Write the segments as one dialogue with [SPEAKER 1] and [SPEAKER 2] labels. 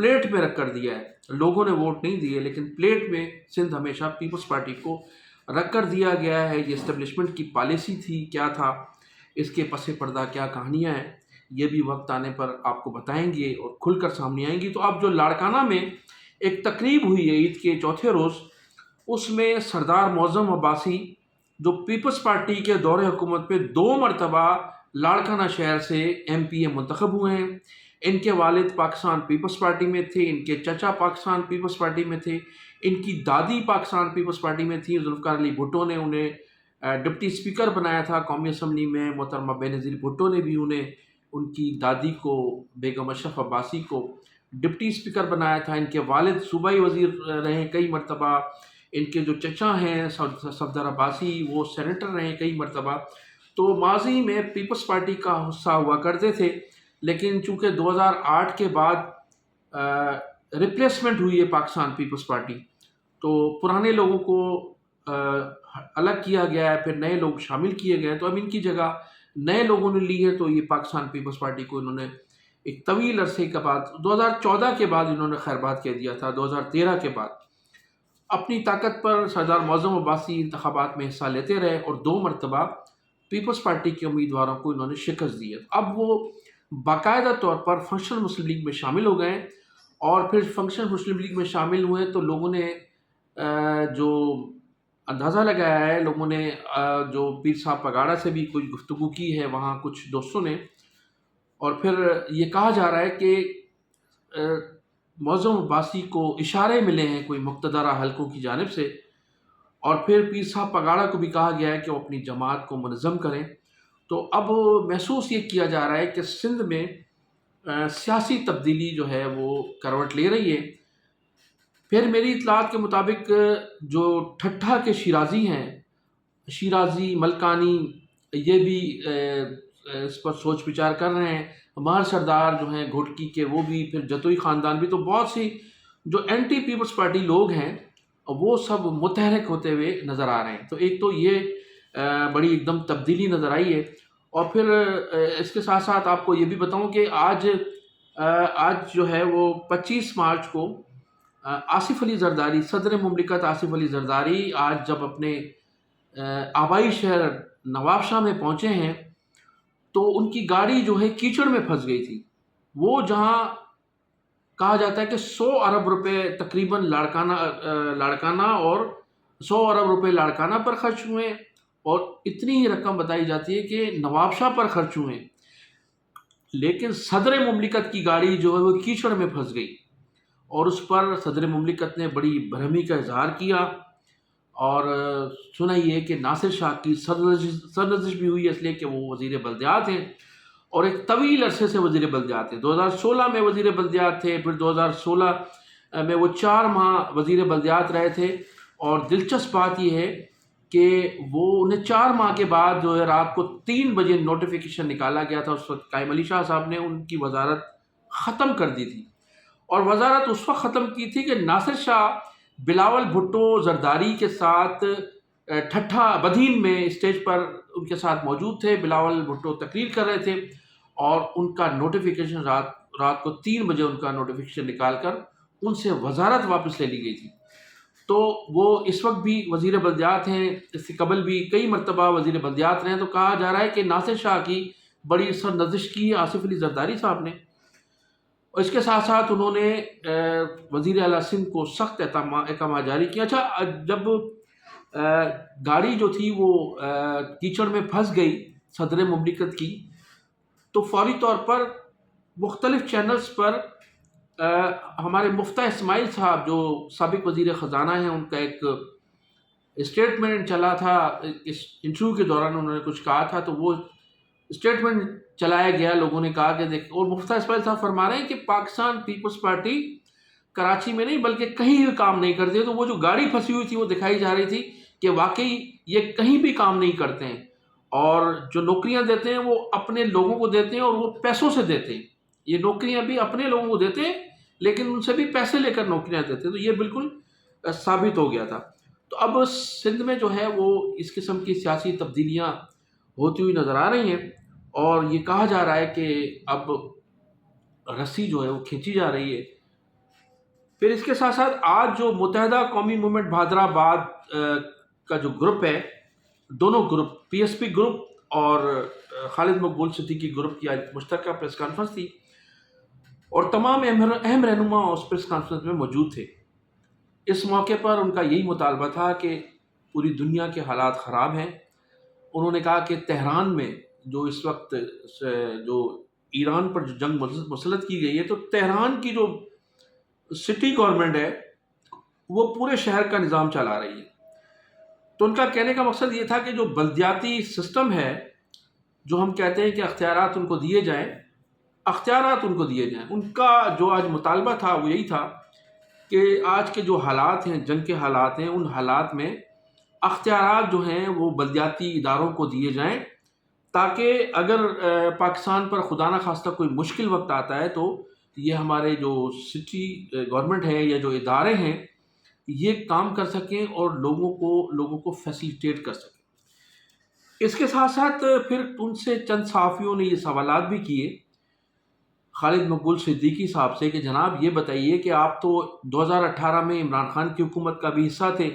[SPEAKER 1] Plate پہ رکھ کر دیا ہے. لوگوں نے ووٹ نہیں دیے لیکن پلیٹ میں سندھ ہمیشہ پیپلز پارٹی کو رکھ کر دیا گیا ہے. یہ اسٹیبلشمنٹ کی پالیسی تھی، کیا تھا، اس کے پس پردہ کیا کہانیاں ہیں، یہ بھی وقت آنے پر آپ کو بتائیں گے اور کھل کر سامنے آئیں گی. تو اب جو لاڑکانہ میں ایک تقریب ہوئی ہے عید کے چوتھے روز، اس میں سردار معظم عباسی جو پیپلز پارٹی کے دور حکومت پہ 2 مرتبہ لاڑکانہ شہر سے ایم پی اے منتخب ہوئے ہیں. ان کے والد پاکستان پیپلز پارٹی میں تھے، ان کے چچا پاکستان پیپلز پارٹی میں تھے، ان کی دادی پاکستان پیپلز پارٹی میں تھی. ذوالفقار علی بھٹو نے انہیں ڈپٹی اسپیکر بنایا تھا قومی اسمبلی میں. محترمہ بینظیر بھٹو نے بھی انہیں، ان کی دادی کو، بیگم اشرف عباسی کو ڈپٹی اسپیکر بنایا تھا. ان کے والد صوبائی وزیر رہے کئی مرتبہ. ان کے جو چچا ہیں صفدر عباسی، وہ سینیٹر رہے کئی مرتبہ. تو ماضی میں پیپلز پارٹی کا حصہ ہوا کرتے تھے، لیکن چونکہ 2008 کے بعد ریپلیسمنٹ ہوئی ہے پاکستان پیپلز پارٹی، تو پرانے لوگوں کو الگ کیا گیا ہے، پھر نئے لوگ شامل کیے گئے. تو اب ان کی جگہ نئے لوگوں نے لی ہے. تو یہ پاکستان پیپلز پارٹی کو انہوں نے ایک طویل عرصے کے بعد 2014 کے بعد انہوں نے خیرباد کہہ دیا تھا. 2013 کے بعد اپنی طاقت پر سردار معظم عباسی انتخابات میں حصہ لیتے رہے اور 2 مرتبہ پیپلز پارٹی کے امیدواروں کو انہوں نے شکست دی ہے. اب وہ باقاعدہ طور پر فنکشنل مسلم لیگ میں شامل ہو گئے، اور پھر فنکشنل مسلم لیگ میں شامل ہوئے تو لوگوں نے جو اندازہ لگایا ہے، لوگوں نے جو پیر صاحب پگاڑا سے بھی کچھ گفتگو کی ہے وہاں کچھ دوستوں نے، اور پھر یہ کہا جا رہا ہے کہ معظم عباسی کو اشارے ملے ہیں کوئی مقتدرہ حلقوں کی جانب سے، اور پھر پیر صاحب پگاڑا کو بھی کہا گیا ہے کہ وہ اپنی جماعت کو منظم کریں. تو اب محسوس یہ کیا جا رہا ہے کہ سندھ میں سیاسی تبدیلی جو ہے وہ کروٹ لے رہی ہے. پھر میری اطلاعات کے مطابق جو ٹھٹھا کے شیرازی ہیں، شیرازی ملکانی، یہ بھی اس پر سوچ وچار کر رہے ہیں. مہر سردار جو ہیں گھوٹکی کے، وہ بھی، پھر جتوئی خاندان بھی. تو بہت سی جو اینٹی پیپلز پارٹی لوگ ہیں وہ سب متحرک ہوتے ہوئے نظر آ رہے ہیں. تو ایک تو یہ بڑی ایک دم تبدیلی نظر آئی ہے. اور پھر اس کے ساتھ ساتھ آپ کو یہ بھی بتاؤں کہ آج جو ہے وہ 25 مارچ کو آصف علی زرداری، صدر مملکت آصف علی زرداری آج جب اپنے آبائی شہر نواب شاہ میں پہنچے ہیں تو ان کی گاڑی جو ہے کیچڑ میں پھنس گئی تھی. وہ جہاں کہا جاتا ہے کہ 100 ارب روپے تقریباً لاڑکانہ اور 100 ارب روپے لاڑکانہ پر خرچ ہوئے، اور اتنی ہی رقم بتائی جاتی ہے کہ نواب شاہ پر خرچ ہوئے، لیکن صدر مملکت کی گاڑی جو ہے وہ کیچڑ میں پھنس گئی. اور اس پر صدر مملکت نے بڑی برہمی کا اظہار کیا، اور سنا یہ ہے کہ ناصر شاہ کی سرنوشت بھی ہوئی، اس لیے کہ وہ وزیر بلدیات ہیں اور ایک طویل عرصے سے وزیر بلدیات ہیں. 2016 میں وزیر بلدیات تھے، پھر 2016 میں وہ 4 ماہ وزیر بلدیات رہے تھے. اور دلچسپ بات یہ ہے کہ وہ انہیں 4 ماہ کے بعد جو ہے رات کو 3 بجے نوٹیفیکیشن نکالا گیا تھا. اس وقت قائم علی شاہ صاحب نے ان کی وزارت ختم کر دی تھی، اور وزارت اس وقت ختم کی تھی کہ ناصر شاہ بلاول بھٹو زرداری کے ساتھ ٹھٹھا بدین میں اسٹیج پر ان کے ساتھ موجود تھے. بلاول بھٹو تقریر کر رہے تھے اور ان کا نوٹیفیکیشن رات کو 3 بجے ان کا نوٹیفیکیشن نکال کر ان سے وزارت واپس لے لی گئی تھی. تو وہ اس وقت بھی وزیر بلدیات ہیں، اس سے قبل بھی کئی مرتبہ وزیر بلدیات رہے ہیں. تو کہا جا رہا ہے کہ ناصر شاہ کی بڑی سرنوشت کی ہے آصف علی زرداری صاحب نے. اور اس کے ساتھ ساتھ انہوں نے وزیر اعلیٰ سندھ کو سخت احکامات جاری کیا. اچھا، جب گاڑی جو تھی وہ کیچڑ میں پھنس گئی صدر مملکت کی، تو فوری طور پر مختلف چینلز پر ہمارے مفتیٰ اسماعیل صاحب جو سابق وزیر خزانہ ہیں، ان کا ایک اسٹیٹمنٹ چلا تھا. اس انٹرویو کے دوران انہوں نے کچھ کہا تھا، تو وہ اسٹیٹمنٹ چلایا گیا. لوگوں نے کہا کہ دیکھ، اور مفتیٰ اسماعیل صاحب فرما رہے ہیں کہ پاکستان پیپلز پارٹی کراچی میں نہیں بلکہ کہیں بھی کام نہیں کرتی. تو وہ جو گاڑی پھنسی ہوئی تھی وہ دکھائی جا رہی تھی کہ واقعی یہ کہیں بھی کام نہیں کرتے ہیں، اور جو نوکریاں دیتے ہیں وہ اپنے لوگوں کو دیتے ہیں اور وہ پیسوں سے دیتے ہیں. یہ نوکریاں بھی اپنے لوگوں کو دیتے ہیں لیکن ان سے بھی پیسے لے کر نوکریاں دیتے ہیں. تو یہ بالکل ثابت ہو گیا تھا. تو اب سندھ میں جو ہے وہ اس قسم کی سیاسی تبدیلیاں ہوتی ہوئی نظر آ رہی ہیں، اور یہ کہا جا رہا ہے کہ اب رسی جو ہے وہ کھینچی جا رہی ہے. پھر اس کے ساتھ ساتھ آج جو متحدہ قومی موومنٹ بہادرآباد کا جو گروپ ہے، دونوں group P S P group اور خالد مقبول صدیقی گروپ کی آج مشترکہ پریس کانفرنس تھی، اور تمام اہم رہنما اس پریس کانفرنس میں موجود تھے۔ اس موقع پر ان کا یہی مطالبہ تھا کہ پوری دنیا کے حالات خراب ہیں۔ انہوں نے کہا کہ تہران میں جو اس وقت جو ایران پر جو جنگ مسلط کی گئی ہے، تو تہران کی جو سٹی گورنمنٹ ہے وہ پورے شہر کا نظام چلا رہی ہے۔ تو ان کا کہنے کا مقصد یہ تھا کہ جو بلدیاتی سسٹم ہے، جو ہم کہتے ہیں کہ اختیارات ان کو دیے جائیں، ان کا جو آج مطالبہ تھا وہ یہی تھا کہ آج کے جو حالات ہیں، جنگ کے حالات ہیں، ان حالات میں اختیارات جو ہیں وہ بلدیاتی اداروں کو دیے جائیں، تاکہ اگر پاکستان پر خدا نخواستہ کوئی مشکل وقت آتا ہے تو یہ ہمارے جو سٹی گورنمنٹ ہے یا جو ادارے ہیں یہ کام کر سکیں اور لوگوں کو فیسیلیٹیٹ کر سکیں۔ اس کے ساتھ ساتھ پھر ان سے چند صحافیوں نے یہ سوالات بھی کیے خالد مقبول صدیقی صاحب سے کہ جناب یہ بتائیے کہ آپ تو 2018 میں عمران خان کی حکومت کا بھی حصہ تھے،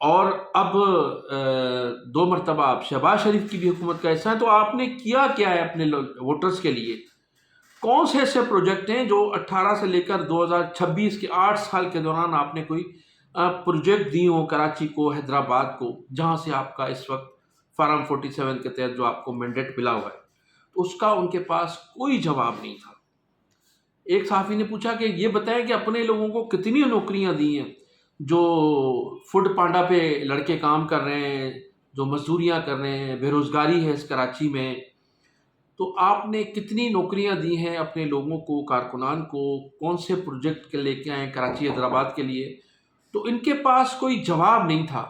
[SPEAKER 1] اور اب 2 مرتبہ آپ شہباز شریف کی بھی حکومت کا حصہ ہیں، تو آپ نے کیا کیا ہے اپنے ووٹرز کے لیے؟ کون سے ایسے پروجیکٹ ہیں جو 18 سے لے کر 2026 کے 8 سال کے دوران آپ نے کوئی پروجیکٹ دی ہوں کراچی کو، حیدرآباد کو، جہاں سے آپ کا اس وقت فارم 47 کے تحت جو آپ کو مینڈیٹ ملا ہوا ہے؟ تو اس کا ان کے پاس کوئی جواب نہیں تھا۔ ایک صحافی نے پوچھا کہ یہ بتائیں کہ اپنے لوگوں کو کتنی نوکریاں دی ہیں، جو فوڈ پانڈا پہ لڑکے کام کر رہے ہیں، جو مزدوریاں کر رہے ہیں، بے روزگاری ہے اس کراچی میں، تو آپ نے کتنی نوکریاں دی ہیں اپنے لوگوں کو، کارکنان کو، کون سے پروجیکٹ لے کے آئے کراچی حیدرآباد کے لیے؟ تو ان کے پاس کوئی جواب نہیں تھا،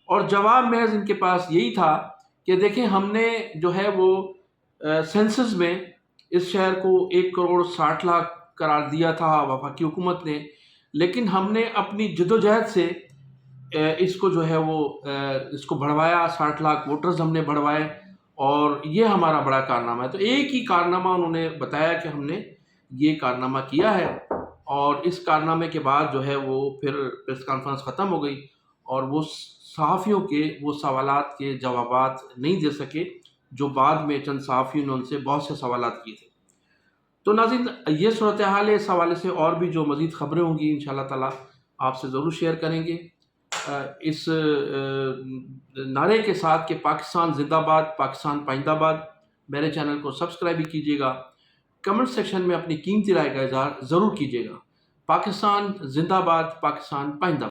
[SPEAKER 1] اور جواب محض ان کے پاس یہی تھا کہ دیکھیں ہم نے جو ہے وہ سینسس میں اس شہر کو 1,60,00,000 قرار دیا تھا وفاقی حکومت نے، لیکن ہم نے اپنی جدوجہد سے اس کو جو ہے وہ اس کو بڑھوایا، 60 لاکھ ووٹرز ہم نے بڑھوائے، اور یہ ہمارا بڑا کارنامہ ہے۔ تو ایک ہی کارنامہ انہوں نے بتایا کہ ہم نے یہ کارنامہ کیا ہے، اور اس کارنامے کے بعد جو ہے وہ پھر پریس کانفرنس ختم ہو گئی، اور وہ صحافیوں کے وہ سوالات کے جوابات نہیں دے سکے جو بعد میں چند صحافیوں نے ان سے بہت سے سوالات کیے تھے۔ تو ناظرین، یہ صورتحال ہے۔ اس حوالے سے اور بھی جو مزید خبریں ہوں گی انشاءاللہ تعالیٰ آپ سے ضرور شیئر کریں گے، اس نعرے کے ساتھ کہ پاکستان زندہ باد، پاکستان پائندہ باد۔ میرے چینل کو سبسکرائب بھی کیجیے گا، کمنٹ سیکشن میں اپنی قیمتی رائے کا اظہار ضرور کیجیے گا۔ پاکستان زندہ باد، پاکستان پائندہ باد۔